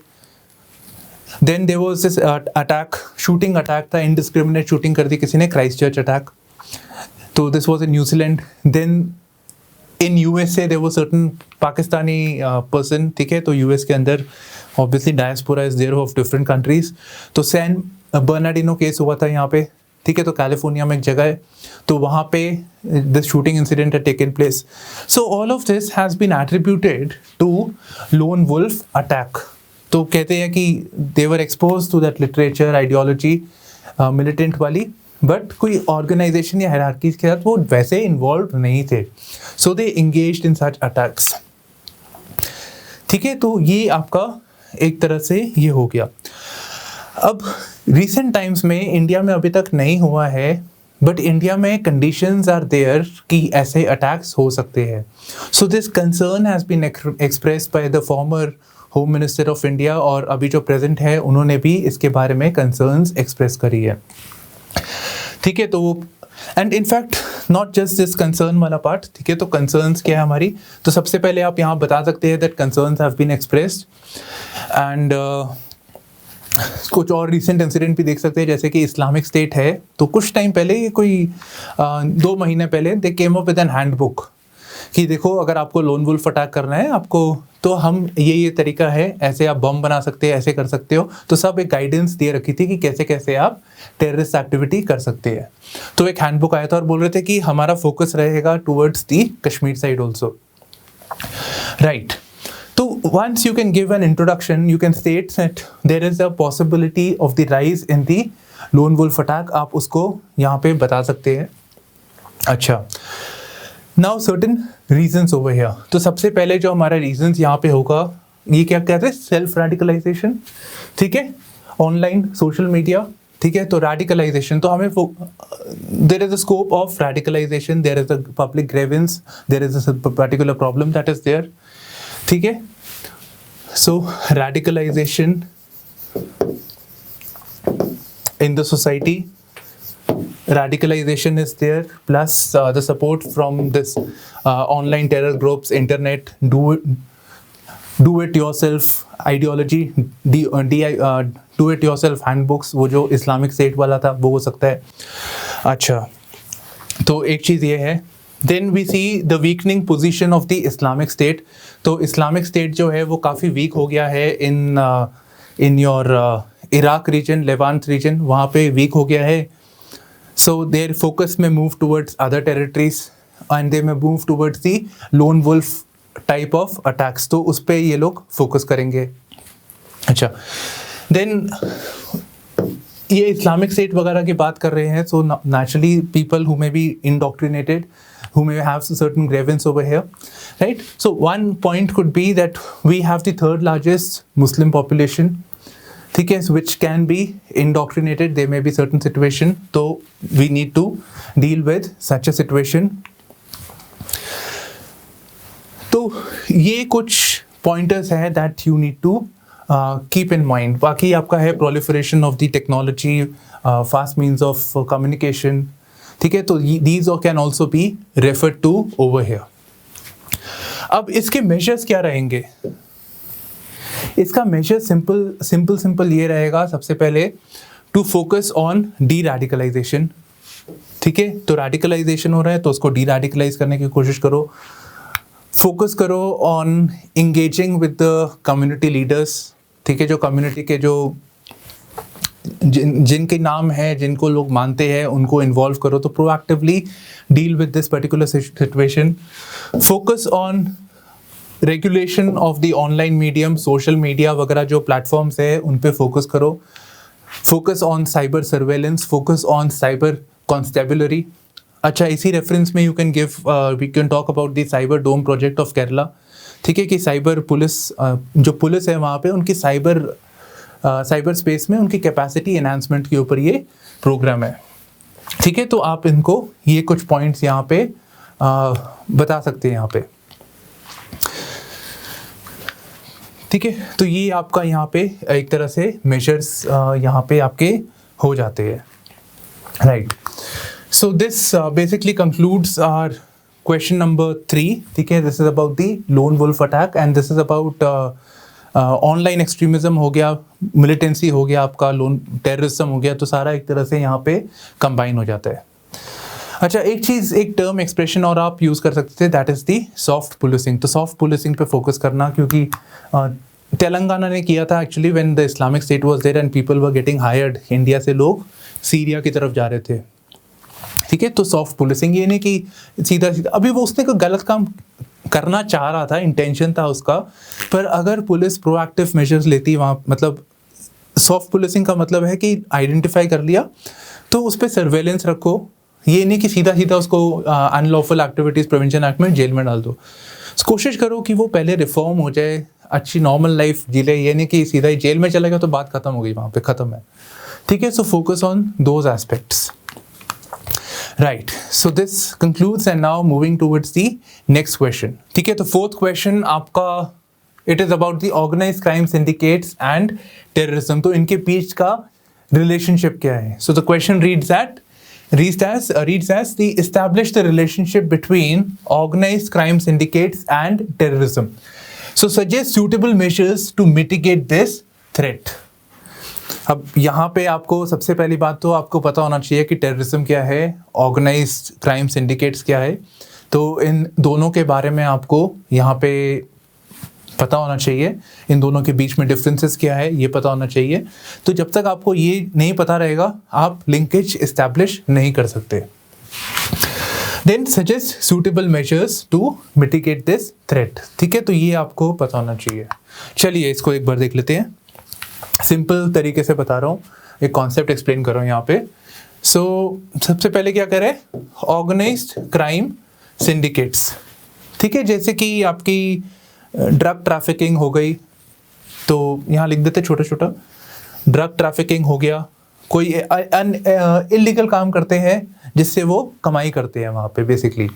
Then there was this attack, shooting attack था, इनडिस्क्रिमिनेट शूटिंग कर दी किसी ने, क्राइस्ट चर्च अटैक। तो this was in New Zealand. Then in USA there was certain Pakistani person. ठीक है, तो यूएस के अंदर obviously diaspora is there of different countries. तो सैन बर्नार्डिनो केस हुआ था यहाँ पे। ठीक है, तो कैलिफोर्निया में एक जगह है, तो वहाँ पे this shooting incident had taken place. So all of this has been attributed to lone wolf attack. तो कहते हैं कि they were expose to that literature, ideology militant वाली, बट कोई ऑर्गेनाइजेशन या हायरार्की के साथ वो वैसे इन्वॉल्व नहीं थे, सो दे एंगेज्ड इन सच अटैक्स। ठीक है, तो ये आपका एक तरह से ये हो गया। अब रिसेंट टाइम्स में इंडिया में अभी तक नहीं हुआ है, बट इंडिया में कंडीशंस आर देयर कि ऐसे अटैक्स हो सकते हैं। So this concern has been expressed by the former home minister of India, और अभी जो प्रेजेंट है उन्होंने भी इसके बारे में कंसर्न्स एक्सप्रेस करी है। ठीक है, तो and in fact not just this concern वाला पार्ट। ठीक है, तो कंसर्न्स क्या है हमारी, तो सबसे पहले आप यहाँ बता सकते हैं that concerns have been expressed, and कुछ और रिसेंट इंसिडेंट भी देख सकते हैं, जैसे कि इस्लामिक स्टेट है, तो कुछ टाइम पहले, ये कोई 2 महीने पहले, they came up with an handbook कि देखो अगर आपको लोन वुल्फ अटैक करना है आपको, तो हम ये तरीका है, ऐसे आप बम बना सकते हैं, ऐसे कर सकते हो। तो सब एक गाइडेंस दे रखी थी कि कैसे कैसे आप टेररिस्ट एक्टिविटी कर सकते हैं। तो एक हैंडबुक आया था और बोल रहे थे कि हमारा फोकस रहेगा towards the Kashmir side also, right. So once you can give an introduction, you can state that there is a possibility of the rise in the lone wolf attack. आप उसको यहाँ पे बता सकते हैं। अच्छा, now certain reasons over here. तो सबसे पहले जो हमारा reasons यहाँ पे होगा, ये क्या कहते हैं, सेल्फ रेडिकलाइजेशन, ठीक है, ऑनलाइन सोशल मीडिया, ठीक है। तो रेडिकलाइजेशन, तो हमें there is a scope of radicalisation, there is a public grievance, there is a particular problem that is there, ठीक है। सो radicalization in the society, radicalization is there, plus the support from this online terror groups, internet, do it yourself ideology, do it yourself handbooks, वो जो Islamic state वाला था वो हो सकता है। अच्छा, तो एक चीज़ ये है। Then we see the weakening position of the Islamic State. तो इस्लामिक स्टेट जो है वो काफ़ी वीक हो गया है in your Iraq region, Levant region, वहाँ पे वीक हो गया है। So their focus may move towards other territories and they may move towards the lone wolf type of attacks, तो उस पर ये लोग फोकस करेंगे। अच्छा, देन ये इस्लामिक स्टेट वगैरह की बात कर रहे हैं, so naturally people who may be indoctrinated, who may have certain grievance over here, right? So one point could be that we have the third largest Muslim population, ठीक है, which can be indoctrinated. There may be certain situation, so we need to deal with such a situation. तो ये कुछ pointers हैं that you need to keep in mind. बाकी आपका है proliferation of the technology, fast means of communication, ठीक है। तो these can also be referred to over here. अब इसके measures क्या रहेंगे? इसका measure simple ये रहेगा, सबसे पहले to focus on de-radicalization, ठीक है। तो radicalization हो रहा है तो उसको de-radicalize करने की कोशिश करो। Focus करो on engaging with the community leaders, ठीक है, जो community के जो जिनके नाम है, जिनको लोग मानते हैं, उनको इन्वॉल्व करो। तो proactively deal with this particular situation. Focus on regulation of the online medium, social media वगैरह जो प्लेटफॉर्म्स है उन पे फोकस करो। Focus on cyber surveillance, focus on cyber constabulary. अच्छा, इसी रेफरेंस में we can talk about the cyber dome project of Kerala, ठीक है, कि साइबर पुलिस, जो पुलिस है वहाँ पे, उनकी साइबर स्पेस में उनकी कैपेसिटी एनहांसमेंट के ऊपर ये प्रोग्राम है, ठीक है। तो आप इनको ये कुछ पॉइंट्स यहाँ पे बता सकते हैं यहाँ पे, ठीक है। तो ये आपका यहाँ पे एक तरह से मेजर्स यहाँ पे आपके हो जाते हैं, right. So this basically concludes our question number 3, ठीक है। This is about the lone wolf attack and this is about online extremism हो गया, मिलिटेंसी हो गया, आपका लोन टेररिज्म हो गया, तो सारा एक तरह से यहाँ पे कंबाइन हो जाता है। अच्छा, एक चीज़, एक टर्म एक्सप्रेशन और आप यूज़ कर सकते थे, that is the soft policing. तो सॉफ्ट पुलिसिंग पे फोकस करना, क्योंकि तेलंगाना ने किया था actually when the Islamic State was there and people were getting hired, India से लोग सीरिया की तरफ जा रहे थे, ठीक है। तो सॉफ्ट पुलिसिंग ये नहीं कि सीधा अभी वो उसने कोई गलत काम करना चाह रहा था, इंटेंशन था उसका, पर अगर पुलिस प्रोएक्टिव मेजर्स लेती वहाँ, मतलब सॉफ्ट पुलिसिंग का मतलब है कि आइडेंटिफाई कर लिया तो उस पर सर्वेलेंस रखो, ये नहीं कि सीधा सीधा उसको अनलॉफुल एक्टिविटीज़ प्रिवेंशन एक्ट में जेल में डाल दो। कोशिश करो कि वो पहले रिफॉर्म हो जाए, अच्छी नॉर्मल लाइफ जी ले, ये नहीं कि सीधा ही जेल में चला गया तो बात खत्म हो गई, वहाँ पे ख़त्म है, ठीक है। So focus on those aspects, right. So this concludes and now moving towards the next question, ठीक है। तो फोर्थ क्वेश्चन आपका, it is about the organised crime syndicates and terrorism. तो इनके बीच का रिलेशनशिप क्या है? So the question reads as the establish the relationship between organized crime syndicates and terrorism. So suggest suitable measures to mitigate this threat. अब यहाँ पे आपको सबसे पहली बात तो आपको पता होना चाहिए कि टेररिज्म क्या है, ऑर्गेनाइज्ड क्राइम सिंडिकेट्स क्या है। तो इन दोनों के बारे में आपको यहाँ पे पता होना चाहिए, इन दोनों के बीच में डिफरेंसेस क्या है ये पता होना चाहिए। तो जब तक आपको ये नहीं पता रहेगा आप लिंकेज इस्टेब्लिश नहीं कर सकते। Then suggest suitable measures to mitigate this threat. ठीक है, तो ये आपको पता होना चाहिए। चलिए इसको एक बार देख लेते हैं, सिंपल तरीके से बता रहा हूँ, एक कॉन्सेप्ट एक्सप्लेन कर रहा हूँ यहाँ पे। सबसे पहले क्या करें, ऑर्गेनाइज्ड क्राइम सिंडिकेट्स। ठीक है, जैसे कि आपकी ड्रग ट्रैफिकिंग हो गई, तो यहाँ लिख देते छोटा छोटा, ड्रग ट्रैफिकिंग हो गया, कोई इलीगल काम करते हैं जिससे वो कमाई करते हैं वहाँ पे बेसिकली।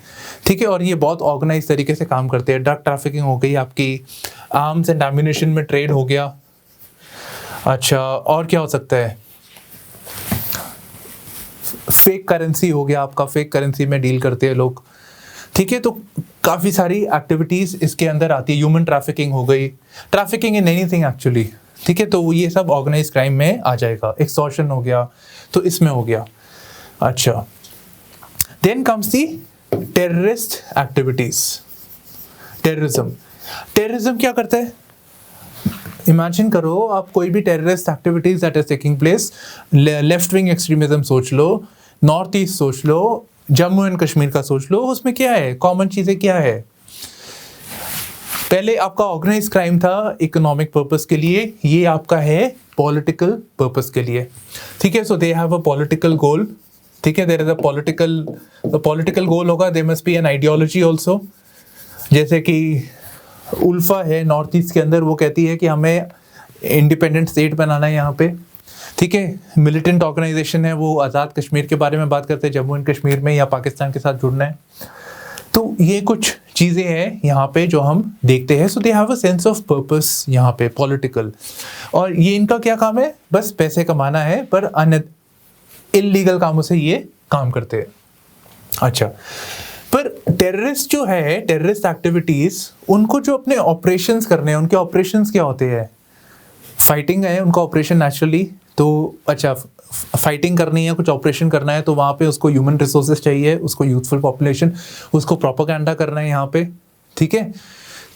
ठीक है, और ये बहुत ऑर्गेनाइज तरीके से काम करते हैं। ड्रग ट्रैफिकिंग हो गई, आपकी आर्म्स एंड एम्यूनिशन में ट्रेड हो गया। अच्छा, और क्या हो सकता है, फेक करेंसी हो गया आपका, फेक करेंसी में डील करते हैं लोग। ठीक है, तो काफ़ी सारी एक्टिविटीज़ इसके अंदर आती है। ह्यूमन ट्रैफिकिंग हो गई, ट्रैफिकिंग इन एनीथिंग एक्चुअली। ठीक है, तो ये सब ऑर्गेनाइज क्राइम में आ जाएगा। एक्सटॉर्शन हो गया तो इसमें हो गया। अच्छा, then comes the terrorist activities. Terrorism क्या करता है, इमेजिन करो आप कोई भी terrorist activities that is taking place, left wing extremism सोच लो, नॉर्थ ईस्ट सोच लो, जम्मू एंड कश्मीर का सोच लो, उसमें क्या है, कॉमन चीज़ें क्या है। पहले आपका ऑर्गेनाइज क्राइम था इकोनॉमिक पर्पस के लिए, ये आपका है पॉलिटिकल पर्पस के लिए। ठीक है, so they have a political goal. ठीक है, there is a political goal होगा, there must be an ideology also. जैसे कि उल्फा है नॉर्थ ईस्ट के अंदर, वो कहती है कि हमें इंडिपेंडेंट स्टेट बनाना है यहाँ पे। ठीक है, मिलिटेंट ऑर्गेनाइजेशन है, वो आज़ाद कश्मीर के बारे में बात करते हैं, जम्मू एंड कश्मीर में या पाकिस्तान के साथ जुड़ना है। तो ये कुछ चीज़ें हैं यहाँ पे जो हम देखते हैं। So they have a sense of purpose यहाँ पे, पॉलिटिकल। और ये इनका क्या काम है, बस पैसे कमाना है, पर इलीगल कामों से ये काम करते हैं। अच्छा, पर टेररिस्ट जो है, टेररिस्ट एक्टिविटीज, उनको जो अपने ऑपरेशंस करने हैं, उनके ऑपरेशंस क्या होते हैं, फाइटिंग है उनका ऑपरेशन नेचुरली। तो अच्छा, फाइटिंग करनी है, कुछ ऑपरेशन करना है, तो वहाँ पे उसको ह्यूमन रिसोर्सेज चाहिए, उसको यूथफुल पॉपुलेशन, उसको प्रोपेगेंडा करना है यहाँ पे। ठीक है,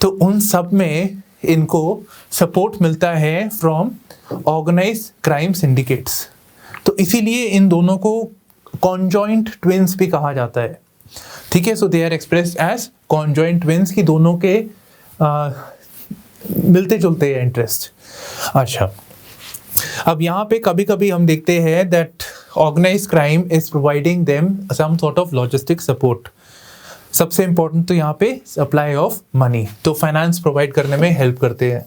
तो उन सब में इनको सपोर्ट मिलता है फ्रॉम ऑर्गेनाइज्ड क्राइम सिंडिकेट्स। तो इसीलिए इन दोनों को कॉन्जॉइंट ट्विन्स भी कहा जाता है। ठीक है, so they are expressed as conjoint twins, की दोनों के मिलते जुलते हैं इंटरेस्ट। अच्छा, अब यहाँ पे कभी कभी हम देखते हैं that organised crime is providing them some sort of logistic support. सबसे इंपॉर्टेंट तो यहाँ पे सप्लाई ऑफ मनी, तो फाइनेंस प्रोवाइड करने में हेल्प करते हैं।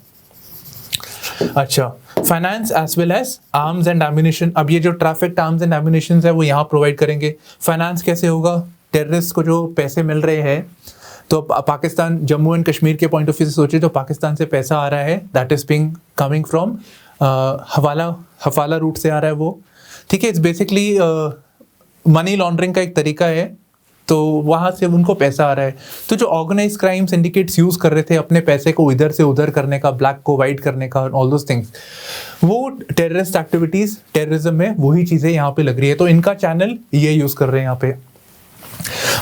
अच्छा, finance as well as arms and ammunition. अब ये जो ट्रैफिक्ड आर्म्स एंड एम्यूनिशन है वो यहाँ प्रोवाइड करेंगे। फाइनेंस कैसे होगा, टेररिस्ट को जो पैसे मिल रहे हैं, तो पाकिस्तान, जम्मू एंड कश्मीर के पॉइंट ऑफ व्यू से सोचे तो पाकिस्तान से पैसा आ रहा है, that is being coming from हवाला रूट से आ रहा है वो। ठीक है, इट्स बेसिकली मनी लॉन्ड्रिंग का एक तरीका है, तो वहाँ से उनको पैसा आ रहा है। तो जो ऑर्गेनाइज क्राइम सिंडिकेट्स यूज़ कर रहे थे अपने पैसे को इधर से उधर करने का, ब्लैक को वाइट करने का, ऑल दोस थिंग्स, वो टेररिस्ट एक्टिविटीज़, टेररिज्म में वही चीज़ें यहाँ पे लग रही है। तो इनका चैनल ये यूज़ कर रहे हैं यहाँ पे।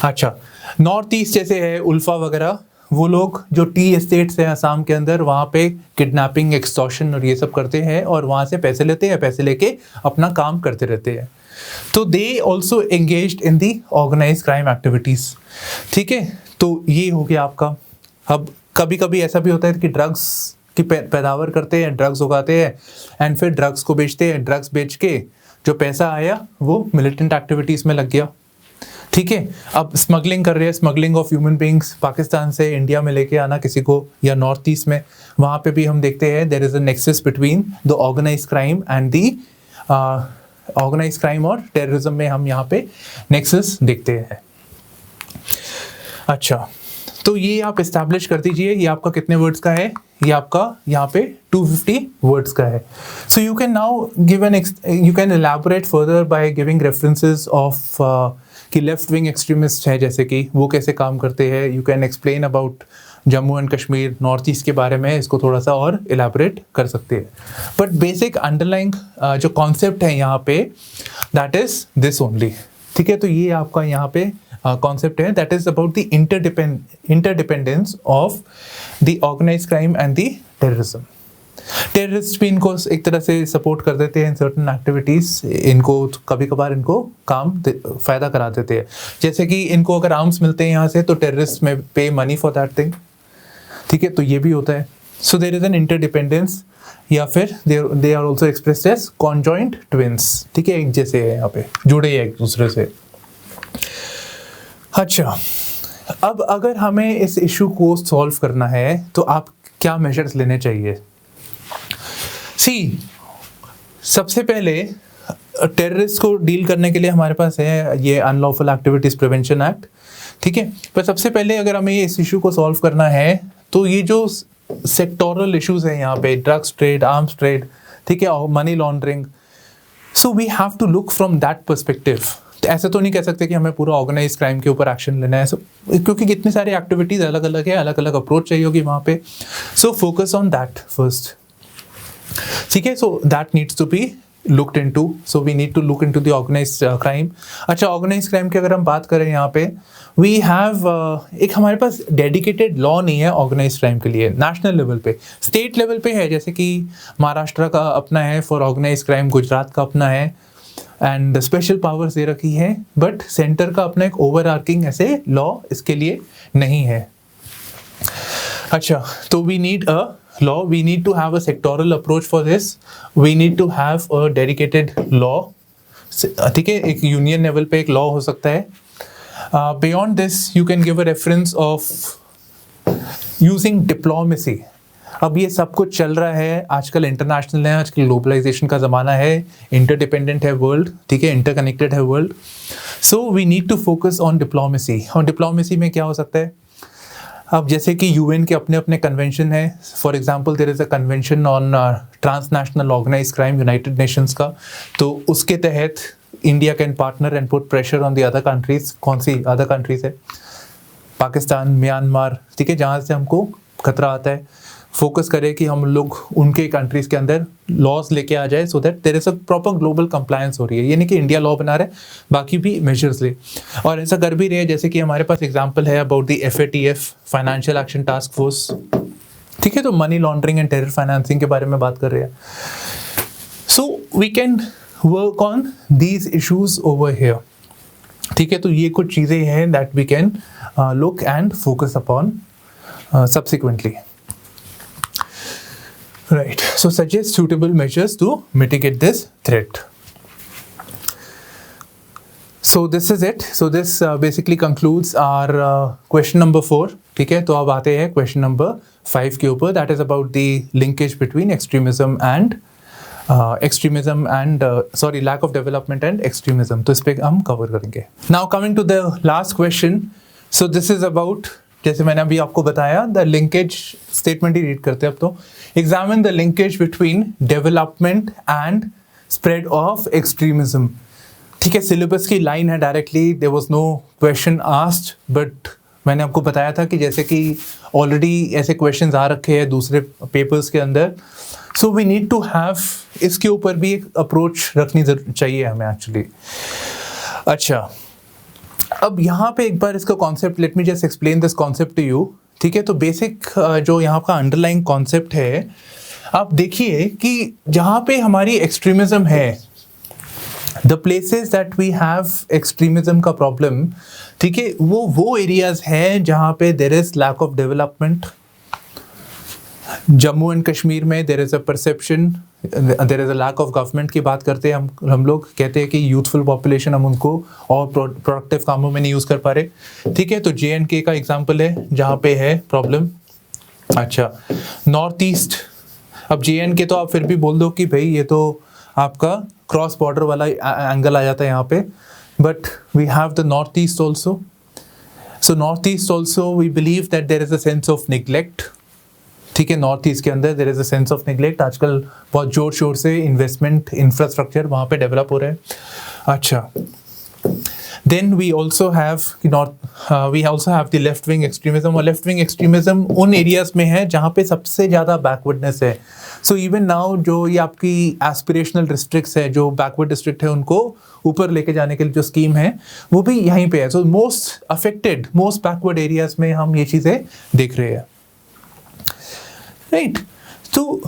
अच्छा, नॉर्थ ईस्ट जैसे है उल्फा वगैरह, वो लोग जो टी एस्टेट्स हैं असम के अंदर, वहाँ पे किडनैपिंग, एक्सटॉर्शन और ये सब करते हैं, और वहाँ से पैसे लेते हैं, पैसे लेके अपना काम करते रहते हैं। तो they also engaged in the organise crime activities. ठीक है, तो ये हो गया आपका। अब कभी कभी ऐसा भी होता है कि ड्रग्स की पैदावार करते हैं, ड्रग्स उगाते हैं एंड फिर ड्रग्स को बेचते हैं। ड्रग्स बेच के जो पैसा आया वो मिलिटेंट एक्टिविटीज़ में लग गया। ठीक है, अब स्मगलिंग कर रहे हैं, smuggling of human beings, Pakistan से इंडिया में लेके आना किसी को, या नॉर्थ ईस्ट में, वहाँ पे भी हम देखते हैं there is a nexus between the organise crime and the organise crime और टेररिज्म में हम यहाँ पे नेक्सस देखते हैं। अच्छा, तो ये आप इस्टेब्लिश कर दीजिए। ये आपका कितने वर्ड्स का है, ये आपका यहाँ पे 250 वर्ड्स का है। सो you can now give you can elaborate further by giving references of कि लेफ्ट विंग एक्सट्रीमिस्ट है जैसे कि वो कैसे काम करते हैं. You can explain about Jammu and Kashmir, north east के बारे में इसको थोड़ा सा और इलाबरेट कर सकते हैं. बट बेसिक अंडरलाइंग जो कॉन्सेप्ट है यहाँ पे दैट इज दिस ओनली. ठीक है, तो ये आपका यहाँ पे कॉन्सेप्ट है that is about the interdependence of the organised crime and the terrorism. Terrorist भी इनको एक तरह से सपोर्ट कर देते हैं इन सर्टन एक्टिविटीज़, इनको कभी कभार इनको फ़ायदा करा देते हैं. जैसे कि इनको अगर आर्म्स मिलते हैं यहाँ से तो टेररिस्ट में पे मनी फॉर दैट थिंग. ठीक है, तो ये भी होता है. So there is an interdependence, या फिर they are also expressed as conjoint twins. ठीक है, एक जैसे है, यहाँ पे जुड़े हैं एक दूसरे से. अच्छा, अब अगर हमें इस इशू को सॉल्व करना है तो आप क्या मेजर्स लेने चाहिए. सबसे पहले टेररिस्ट को डील करने के लिए हमारे पास है ये अनलॉफुल एक्टिविटीज प्रिवेंशन एक्ट. ठीक है, पर सबसे पहले अगर हमें इस इशू को सॉल्व करना है तो ये जो सेक्टोरल इश्यूज हैं यहाँ पे, ड्रग्स ट्रेड, आर्म्स ट्रेड, ठीक है, money laundering, so we have to look from that perspective. ऐसे तो नहीं कह सकते कि हमें पूरा ऑर्गेनाइज क्राइम के ऊपर एक्शन लेना है, क्योंकि कितनी सारी एक्टिविटीज अलग अलग है, अलग अलग अप्रोच चाहिए होगी वहाँ पे. So focus on that first. ठीक है, so that needs to be looked into. So we need to look into the organised crime. अच्छा, ऑर्गेनाइज्ड क्राइम की अगर हम बात करें यहाँ पे, वी हैव एक हमारे पास डेडिकेटेड लॉ नहीं है ऑर्गेनाइज्ड क्राइम के लिए नेशनल लेवल पे. स्टेट लेवल पे है, जैसे कि महाराष्ट्र का अपना है फॉर ऑर्गेनाइज्ड क्राइम, गुजरात का अपना है, एंड स्पेशल पावर्स दे रखी है. बट सेंटर का अपना एक ओवर आर्किंग ऐसे लॉ इसके लिए नहीं है. अच्छा, तो we need a law, we need to have a sectoral approach for this, we need to have a dedicated law. ठीक है, एक यूनियन लेवल पे एक लॉ हो सकता है. Beyond this you can give a reference of using diplomacy. अब ये सब कुछ चल रहा है आजकल, इंटरनेशनल है, आजकल ग्लोबलाइजेशन का ज़माना है, इंटरडिपेंडेंट है वर्ल्ड, ठीक है, इंटरकनेक्टेड है world. So we need to focus on diplomacy. और डिप्लोमेसी में क्या हो सकता है, अब जैसे कि यूएन के अपने अपने कन्वेंशन है. For example there is a convention on transnational organised crime United Nations का, तो उसके तहत India can partner and put pressure on the other countries. कौन सी अदर कंट्रीज है, पाकिस्तान, म्यांमार, ठीक है, जहाँ से हमको खतरा आता है. फोकस करें कि हम लोग उनके कंट्रीज़ के अंदर लॉज लेके आ जाए, so that there is a proper global compliance हो रही है. ये नहीं कि इंडिया लॉ बना रहा है, बाकी भी मेजर्स ले, और ऐसा कर भी रहे हैं. जैसे कि हमारे पास एग्जांपल है about the FATF, financial action task force. ठीक है, तो money laundering and terror financing के बारे में बात कर रहे हैं. So we can work on these issues over here. ठीक है, तो ये कुछ चीज़ें हैं that we can look and focus upon subsequently. Right, so suggest suitable measures to mitigate this threat. So this is it. So this basically concludes our question number 4. ठीक है, तो अब आते हैं question number 5 के ऊपर. That is about the linkage between extremism and lack of development and extremism. तो इस पे हम cover करेंगे. Now coming to the last question. So this is about, जैसे मैंने अभी आपको बताया, द लिंकेज स्टेटमेंट ही रीड करते हैं अब तो. Examine the linkage between development and spread of extremism. ठीक है, सिलेबस की लाइन है directly, there was no question asked, but मैंने आपको बताया था कि जैसे कि ऑलरेडी ऐसे क्वेश्चंस आ रखे हैं दूसरे पेपर्स के अंदर, so we need to have इसके ऊपर भी एक अप्रोच रखनी चाहिए हमें एक्चुअली. अच्छा, अब यहाँ पे एक बार इसका concept, let me just explain this concept to you. ठीक है, तो बेसिक जो यहाँ का अंडरलाइंग कॉन्सेप्ट है, आप देखिए कि जहाँ पे हमारी एक्सट्रीमिज्म है, the places that we have extremism का प्रॉब्लम, ठीक है, वो एरियाज हैं जहाँ पे there is lack of development. Jammu and Kashmir में there is a perception, there is a lack of government की बात करते हैं हम लोग कहते हैं कि यूथफुल पॉपुलेशन, हम उनको और प्रोडक्टिव कामों में नहीं यूज़ कर पा रहे. ठीक है, तो JNK का एग्जांपल है जहाँ पे है प्रॉब्लम. अच्छा, नॉर्थ ईस्ट, अब JNK तो आप फिर भी बोल दो कि भाई ये तो आपका क्रॉस बॉर्डर वाला एंगल आ जाता है यहाँ पे, but we have the north east also. So north east also we believe that there is a sense of neglect. ठीक है, नॉर्थ ईस्ट के अंदर there is a sense of neglect. आजकल बहुत जोर शोर से इन्वेस्टमेंट इंफ्रास्ट्रक्चर वहाँ पे डेवलप हो रहा है. अच्छा, Then we also have we also have the left wing extremism, और left wing extremism उन areas में है जहाँ पे सबसे ज़्यादा backwardness है. So even now जो ये आपकी aspirational districts है, जो backward district है, उनको ऊपर लेके जाने के लिए जो scheme है वो भी यहीं पे है. So most affected, most backward areas में हम ये चीज़ें देख रहे हैं. Right? So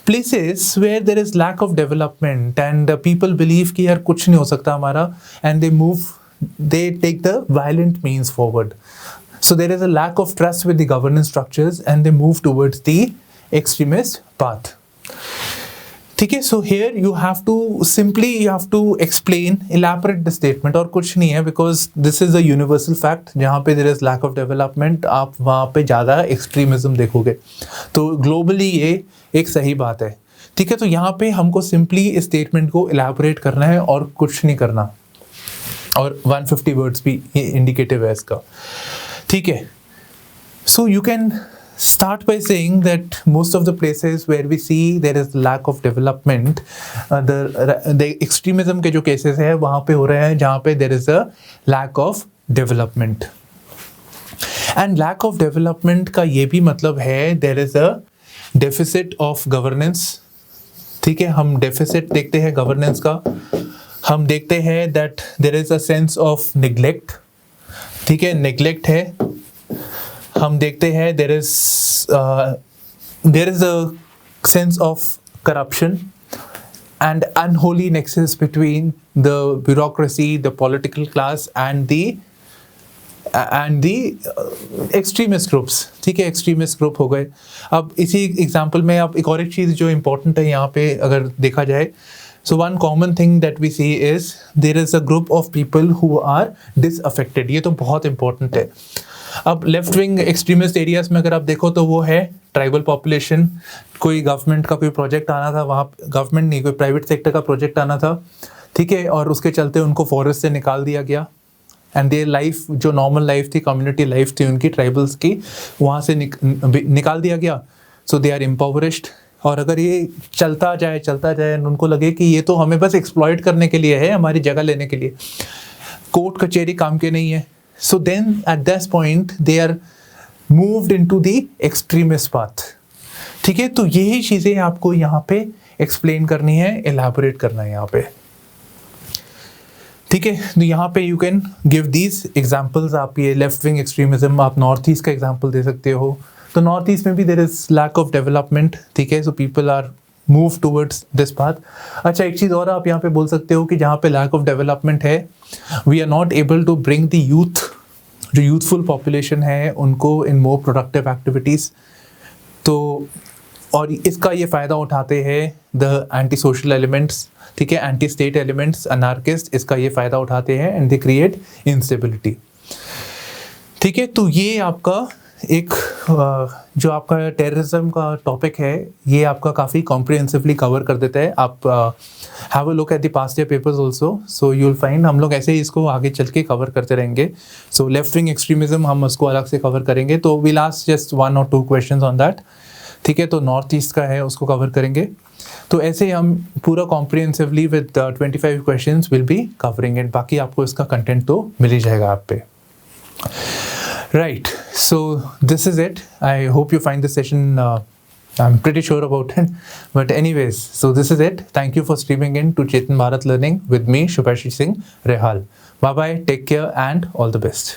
places where there is lack of development and people believe कि यार कुछ नहीं हो सकता हमारा, and they take the violent means forward. So there is a lack of trust with the governance structures and they move towards the extremist path. ठीक है, so here you have to explain, elaborate the statement, और कुछ नहीं है, because this is a universal fact. जहाँ पे there is lack of development, आप वहाँ पे ज़्यादा extremism देखोगे. तो globally ये एक सही बात है. ठीक है, तो यहाँ पे हमको simply इस statement को elaborate करना है और कुछ नहीं करना. और 150 words भी indicative है इसका. ठीक है, so you can start by saying that most of the places where we see there is lack of development, the extremism के जो cases है वहाँ पे हो रहे हैं जहाँ पे there is a lack of development. And lack of development का ये भी मतलब है there is a deficit of governance. ठीक है, हम deficit देखते हैं governance का. हम देखते हैं that there is a sense of neglect. ठीक है, neglect है. हम देखते हैं there is a sense of corruption and unholy nexus between the bureaucracy, the political class and the extremist groups. ठीक है, extremist group हो गए. अब इसी example में अब एक और एक चीज़ जो important है यहाँ पे अगर देखा जाए, so one common thing that we see is there is a group of people who are disaffected. ये तो बहुत important है. अब लेफ्ट विंग एक्सट्रीमिस्ट एरियाज में अगर आप देखो तो वो है ट्राइबल पॉपुलेशन. कोई गवर्नमेंट का कोई प्रोजेक्ट आना था, वहाँ गवर्नमेंट नहीं, कोई प्राइवेट सेक्टर का प्रोजेक्ट आना था. ठीक है, और उसके चलते उनको फॉरेस्ट से निकाल दिया गया. एंड देयर लाइफ, जो नॉर्मल लाइफ थी, कम्युनिटी लाइफ थी उनकी, ट्राइबल्स की, वहाँ से निकाल दिया गया. सो दे आर इम्पावरिश्ड. और अगर ये चलता जाए उनको लगे कि ये तो हमें बस एक्सप्लॉइट करने के लिए है, हमारी जगह लेने के लिए, कोर्ट कचहरी काम के नहीं है. So then at this point they are moved into the extremist path. ठीक है, तो यही चीज़ें आपको यहाँ पे explain करनी है, elaborate करना है यहाँ पे. ठीक है, तो यहाँ पे you can give these examples. आप ये left wing extremism आप north east का example दे सकते हो. तो north east में भी there is lack of development. ठीक है, so people are move towards this path. अच्छा, एक चीज़ और आप यहाँ पे बोल सकते हो कि जहाँ पे lack of development है, we are not able to bring the youth, जो youthful population है उनको in more productive activities. तो और इसका ये फ़ायदा उठाते हैं the anti-social elements. ठीक है, anti-state elements, anarchists इसका ये फ़ायदा उठाते हैं and they create instability. ठीक है, तो ये आपका एक जो आपका टेररिज्म का टॉपिक है ये आपका काफ़ी कॉम्प्रिहेंसिवली कवर कर देता है. आप have a look at the past year papers also, so you will find हम लोग ऐसे ही इसको आगे चल के कवर करते रहेंगे. सो लेफ्ट विंग एक्सट्रीमिज्म हम उसको अलग से कवर करेंगे, तो we last just 1 or 2 questions on that. ठीक है, तो नॉर्थ ईस्ट का है उसको कवर करेंगे. तो ऐसे हम पूरा comprehensively with 25 questions will be covering it. बाकी आपको इसका कंटेंट तो मिल ही जाएगा आप पे. Right, so this is it. I hope you find this session, I'm pretty sure about it. But anyways, so this is it. Thank you for streaming in to Chetan Bharat Learning with me, Shubhashish Singh Rehal. Bye bye, take care and all the best.